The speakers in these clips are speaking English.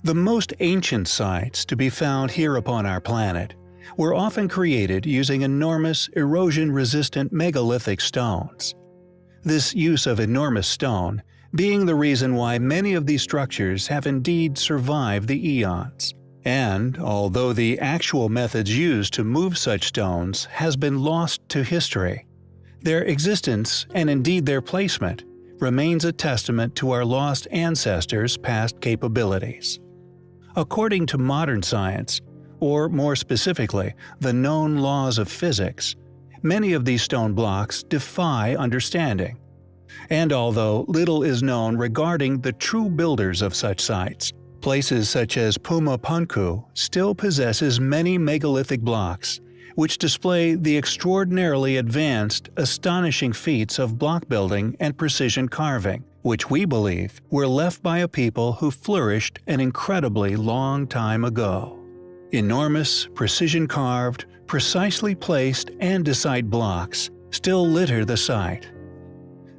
The most ancient sites to be found here upon our planet were often created using enormous, erosion-resistant megalithic stones. This use of enormous stone being the reason why many of these structures have indeed survived the eons. And, although the actual methods used to move such stones has been lost to history, their existence, and indeed their placement, remains a testament to our lost ancestors' past capabilities. According to modern science, or more specifically, the known laws of physics, many of these stone blocks defy understanding. And although little is known regarding the true builders of such sites, places such as Puma Punku still possesses many megalithic blocks, which display the extraordinarily advanced, astonishing feats of block building and precision carving, which we believe were left by a people who flourished an incredibly long time ago. Enormous, precision-carved, precisely placed andesite blocks still litter the site.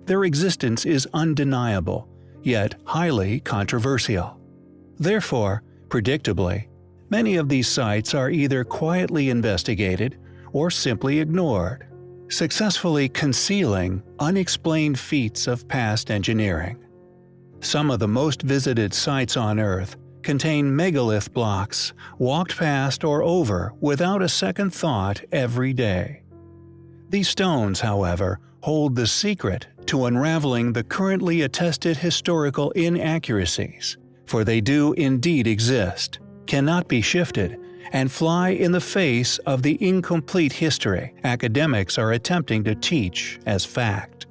Their existence is undeniable, yet highly controversial. Therefore, predictably, many of these sites are either quietly investigated or simply ignored, successfully concealing unexplained feats of past engineering. Some of the most visited sites on Earth contain megalith blocks walked past or over without a second thought every day. These stones, however, hold the secret to unraveling the currently attested historical inaccuracies, for they do indeed exist, cannot be shifted, and fly in the face of the incomplete history academics are attempting to teach as fact.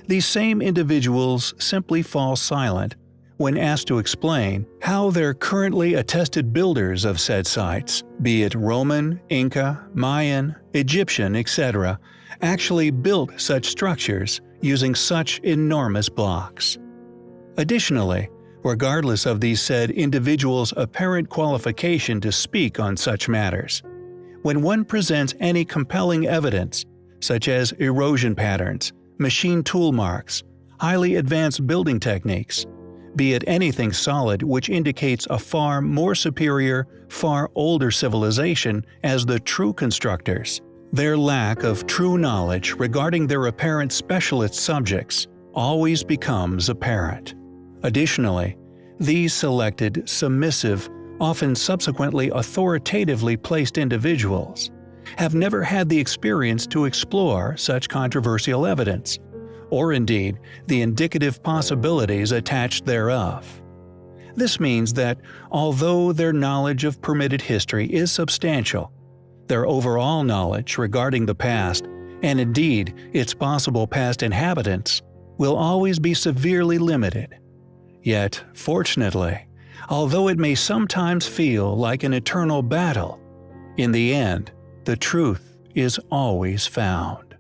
These same individuals simply fall silent when asked to explain how their currently attested builders of said sites, be it Roman, Inca, Mayan, Egyptian, etc., actually built such structures using such enormous blocks. Additionally, regardless of these said individuals' apparent qualification to speak on such matters, when one presents any compelling evidence, such as erosion patterns, machine tool marks, highly advanced building techniques, be it anything solid which indicates a far more superior, far older civilization as the true constructors, their lack of true knowledge regarding their apparent specialist subjects always becomes apparent. Additionally, these selected, submissive, often subsequently authoritatively placed individuals have never had the experience to explore such controversial evidence, or indeed the indicative possibilities attached thereof. This means that, although their knowledge of permitted history is substantial, their overall knowledge regarding the past, and indeed its possible past inhabitants, will always be severely limited. Yet, fortunately, although it may sometimes feel like an eternal battle, in the end, the truth is always found.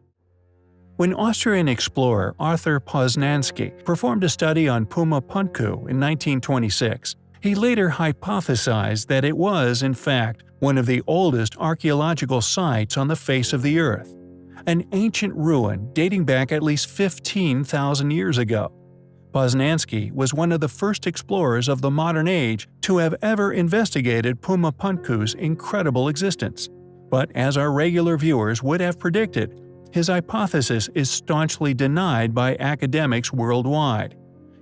When Austrian explorer Arthur Poznański performed a study on Puma Punku in 1926, he later hypothesized that it was, in fact, one of the oldest archaeological sites on the face of the Earth, an ancient ruin dating back at least 15,000 years ago. Poznański was one of the first explorers of the modern age to have ever investigated Puma Punku's incredible existence. But as our regular viewers would have predicted, his hypothesis is staunchly denied by academics worldwide.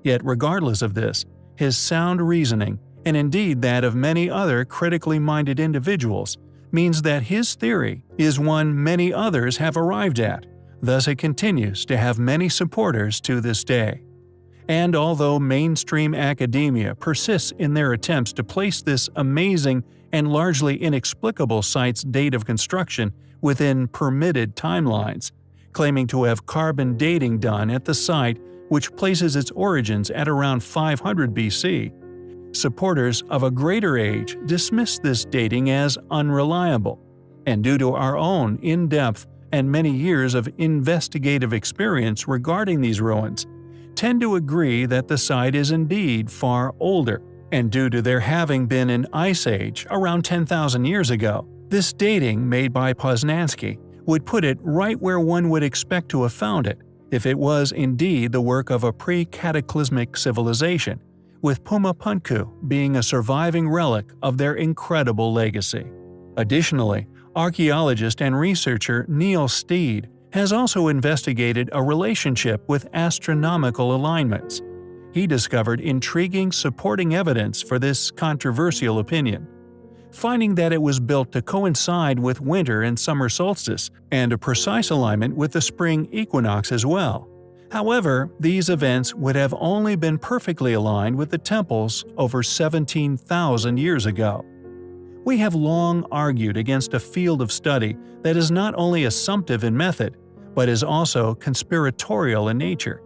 Yet regardless of this, his sound reasoning, and indeed that of many other critically minded individuals, means that his theory is one many others have arrived at, thus it continues to have many supporters to this day. And although mainstream academia persists in their attempts to place this amazing and largely inexplicable site's date of construction within permitted timelines, claiming to have carbon dating done at the site which places its origins at around 500 BC, supporters of a greater age dismiss this dating as unreliable, and due to our own in-depth and many years of investigative experience regarding these ruins, tend to agree that the site is indeed far older, and due to there having been an ice age around 10,000 years ago, this dating made by Poznański would put it right where one would expect to have found it if it was indeed the work of a pre-cataclysmic civilization, with Puma Punku being a surviving relic of their incredible legacy. Additionally, archaeologist and researcher Neil Steed has also investigated a relationship with astronomical alignments. He discovered intriguing supporting evidence for this controversial opinion, finding that it was built to coincide with winter and summer solstice and a precise alignment with the spring equinox as well. However, these events would have only been perfectly aligned with the temples over 17,000 years ago. We have long argued against a field of study that is not only assumptive in method, but is also conspiratorial in nature.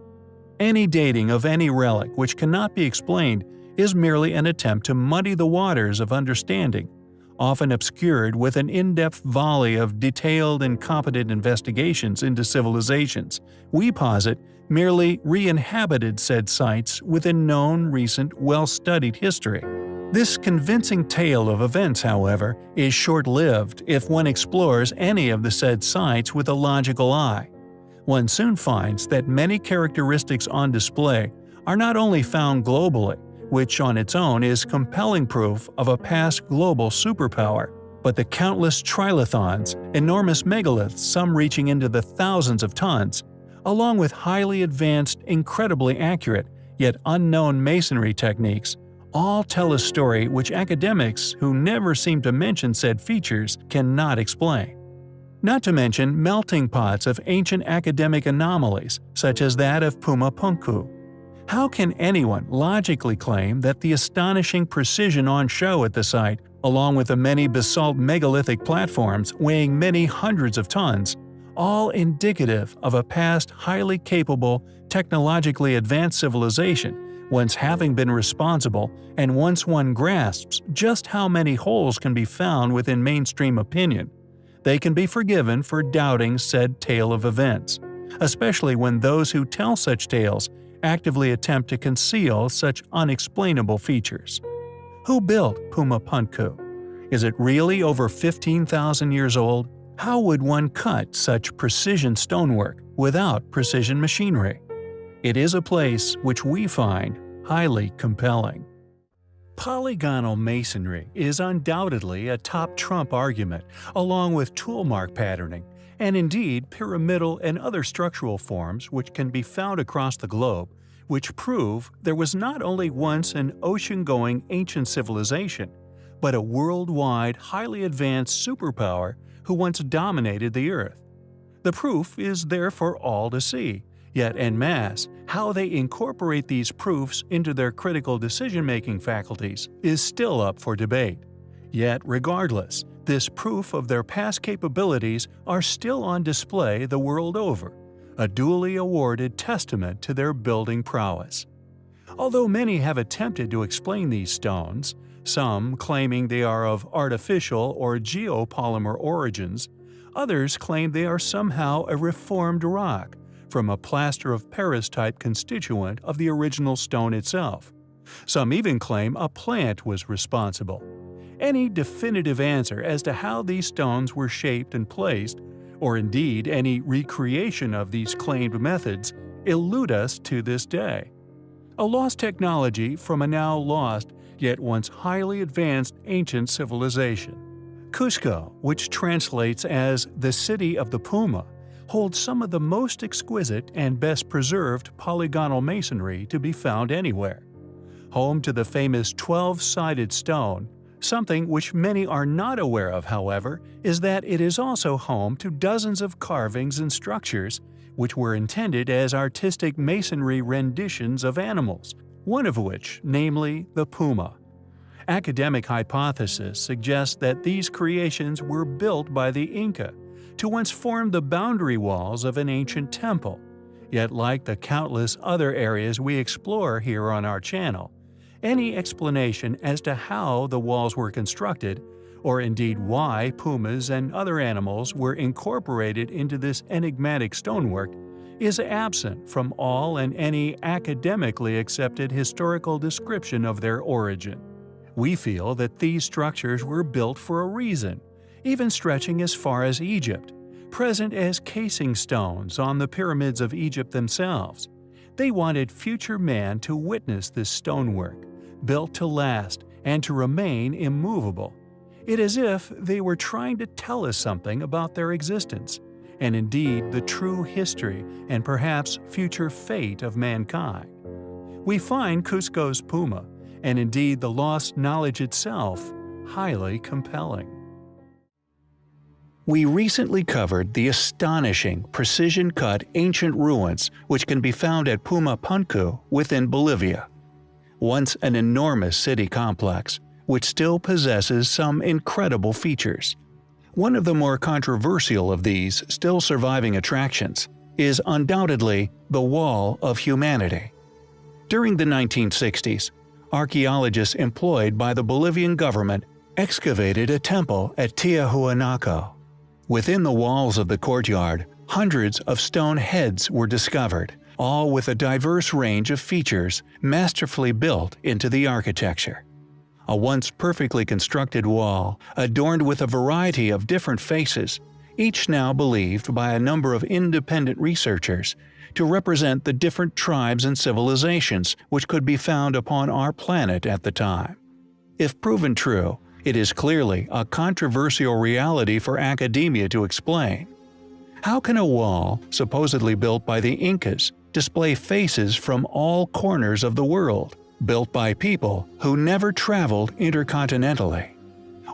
Any dating of any relic which cannot be explained is merely an attempt to muddy the waters of understanding, often obscured with an in-depth volley of detailed and competent investigations into civilizations. We posit merely re-inhabited said sites within known recent well-studied history. This convincing tale of events, however, is short-lived if one explores any of the said sites with a logical eye. One soon finds that many characteristics on display are not only found globally, which on its own is compelling proof of a past global superpower, but the countless trilithons, enormous megaliths, some reaching into the thousands of tons, along with highly advanced, incredibly accurate, yet unknown masonry techniques, all tell a story which academics who never seem to mention said features cannot explain. Not to mention melting pots of ancient academic anomalies, such as that of Puma Punku. How can anyone logically claim that the astonishing precision on show at the site, along with the many basalt megalithic platforms weighing many hundreds of tons, all indicative of a past highly capable, technologically advanced civilization, once having been responsible, and once one grasps just how many holes can be found within mainstream opinion, they can be forgiven for doubting said tale of events, especially when those who tell such tales actively attempt to conceal such unexplainable features. Who built Puma Punku? Is it really over 15,000 years old? How would one cut such precision stonework without precision machinery? It is a place which we find highly compelling. Polygonal masonry is undoubtedly a top trump argument, along with toolmark patterning, and indeed pyramidal and other structural forms which can be found across the globe, which prove there was not only once an ocean-going ancient civilization, but a worldwide highly advanced superpower who once dominated the Earth. The proof is there for all to see, yet en masse, how they incorporate these proofs into their critical decision-making faculties is still up for debate. Yet regardless, this proof of their past capabilities are still on display the world over, a duly awarded testament to their building prowess. Although many have attempted to explain these stones, some claiming they are of artificial or geopolymer origins, others claim they are somehow a reformed rock from a plaster of Paris-type constituent of the original stone itself. Some even claim a plant was responsible. Any definitive answer as to how these stones were shaped and placed, or indeed any recreation of these claimed methods, elude us to this day. A lost technology from a now lost, yet once highly advanced ancient civilization. Cusco, which translates as the City of the Puma, holds some of the most exquisite and best preserved polygonal masonry to be found anywhere. Home to the famous 12-sided stone, something which many are not aware of, however, is that it is also home to dozens of carvings and structures which were intended as artistic masonry renditions of animals, one of which, namely the puma. Academic hypothesis suggests that these creations were built by the Inca to once form the boundary walls of an ancient temple. Yet like the countless other areas we explore here on our channel, any explanation as to how the walls were constructed, or indeed why pumas and other animals were incorporated into this enigmatic stonework, is absent from all and any academically accepted historical description of their origin. We feel that these structures were built for a reason, even stretching as far as Egypt, present as casing stones on the pyramids of Egypt themselves. They wanted future man to witness this stonework, built to last and to remain immovable. It is as if they were trying to tell us something about their existence, and indeed the true history and perhaps future fate of mankind. We find Cusco's Puma, and indeed the lost knowledge itself, highly compelling. We recently covered the astonishing, precision-cut ancient ruins which can be found at Puma Punku within Bolivia. Once an enormous city complex, which still possesses some incredible features. One of the more controversial of these still surviving attractions is undoubtedly the Wall of Humanity. During the 1960s, archaeologists employed by the Bolivian government excavated a temple at Tiahuanaco. Within the walls of the courtyard, hundreds of stone heads were discovered, all with a diverse range of features masterfully built into the architecture. A once perfectly constructed wall, adorned with a variety of different faces, each now believed by a number of independent researchers to represent the different tribes and civilizations which could be found upon our planet at the time. If proven true, it is clearly a controversial reality for academia to explain. How can a wall, supposedly built by the Incas, display faces from all corners of the world, built by people who never traveled intercontinentally?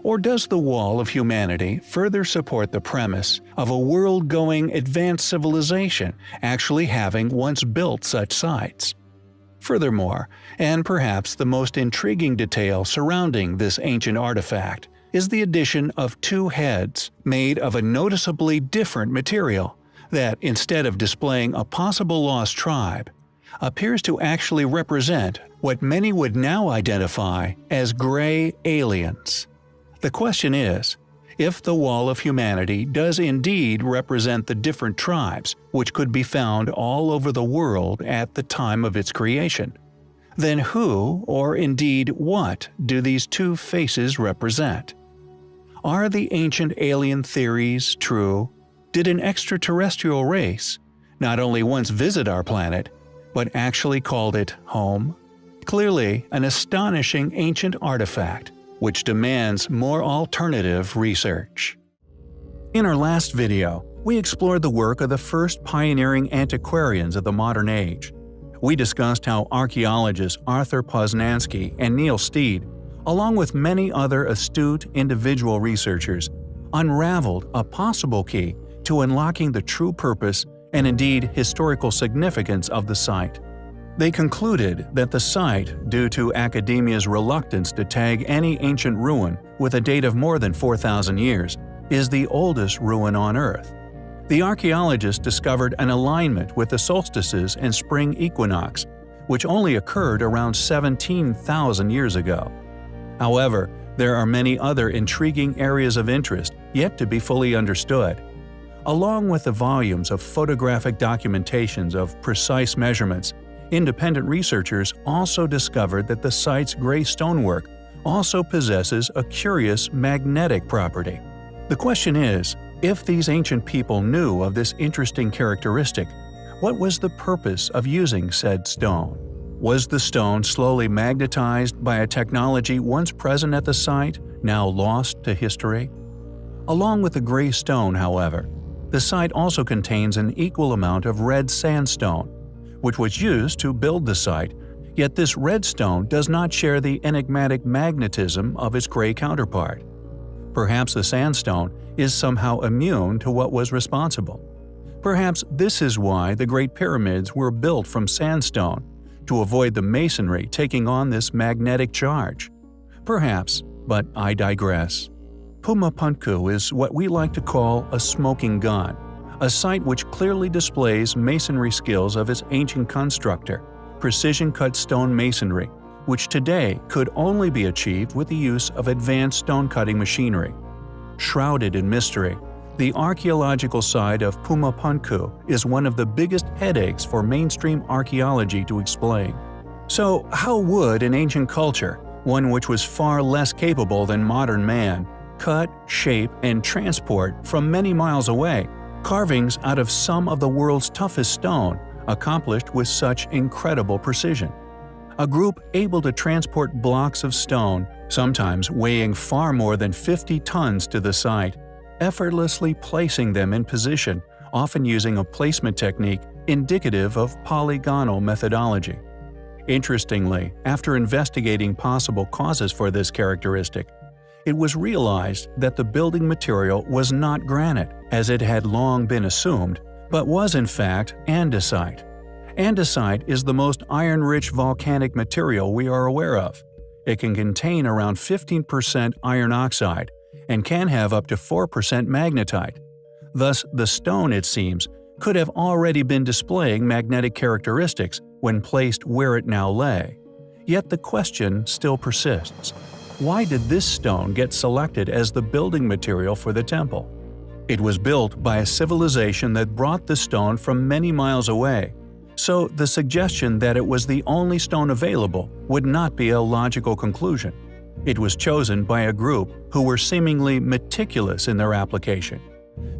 Or does the Wall of Humanity further support the premise of a world-going advanced civilization actually having once built such sites? Furthermore, and perhaps the most intriguing detail surrounding this ancient artifact, is the addition of two heads made of a noticeably different material that, instead of displaying a possible lost tribe, appears to actually represent what many would now identify as gray aliens. The question is, if the Wall of Humanity does indeed represent the different tribes which could be found all over the world at the time of its creation, then who, or indeed what, do these two faces represent? Are the ancient alien theories true? Did an extraterrestrial race not only once visit our planet, but actually called it home? Clearly an astonishing ancient artifact, which demands more alternative research. In our last video, we explored the work of the first pioneering antiquarians of the modern age. We discussed how archaeologists Arthur Poznansky and Neil Steed, along with many other astute individual researchers, unraveled a possible key to unlocking the true purpose and indeed historical significance of the site. They concluded that the site, due to academia's reluctance to tag any ancient ruin with a date of more than 4,000 years, is the oldest ruin on Earth. The archaeologists discovered an alignment with the solstices and spring equinox, which only occurred around 17,000 years ago. However, there are many other intriguing areas of interest yet to be fully understood. Along with the volumes of photographic documentations of precise measurements, independent researchers also discovered that the site's gray stonework also possesses a curious magnetic property. The question is, if these ancient people knew of this interesting characteristic, what was the purpose of using said stone? Was the stone slowly magnetized by a technology once present at the site, now lost to history? Along with the gray stone, however, the site also contains an equal amount of red sandstone, which was used to build the site, yet this red stone does not share the enigmatic magnetism of its gray counterpart. Perhaps the sandstone is somehow immune to what was responsible. Perhaps this is why the Great Pyramids were built from sandstone, to avoid the masonry taking on this magnetic charge. Perhaps, but I digress. Puma Punku is what we like to call a smoking gun, a site which clearly displays masonry skills of its ancient constructor, precision-cut stone masonry, which today could only be achieved with the use of advanced stone-cutting machinery. Shrouded in mystery, the archaeological side of Puma Punku is one of the biggest headaches for mainstream archaeology to explain. So how would an ancient culture, one which was far less capable than modern man, cut, shape, and transport from many miles away carvings out of some of the world's toughest stone, accomplished with such incredible precision. A group able to transport blocks of stone, sometimes weighing far more than 50 tons to the site, effortlessly placing them in position, often using a placement technique indicative of polygonal methodology. Interestingly, after investigating possible causes for this characteristic, it was realized that the building material was not granite, as it had long been assumed, but was in fact andesite. Andesite is the most iron-rich volcanic material we are aware of. It can contain around 15% iron oxide and can have up to 4% magnetite. Thus, the stone, it seems, could have already been displaying magnetic characteristics when placed where it now lay. Yet the question still persists. Why did this stone get selected as the building material for the temple? It was built by a civilization that brought the stone from many miles away, so the suggestion that it was the only stone available would not be a logical conclusion. It was chosen by a group who were seemingly meticulous in their application.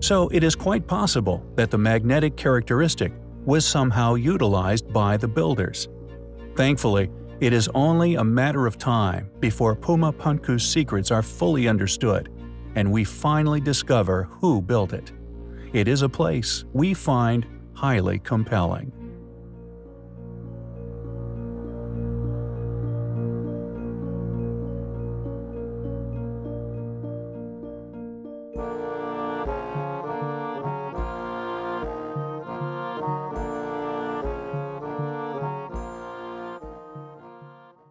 So it is quite possible that the magnetic characteristic was somehow utilized by the builders. Thankfully, it is only a matter of time before Puma Punku's secrets are fully understood, and we finally discover who built it. It is a place we find highly compelling.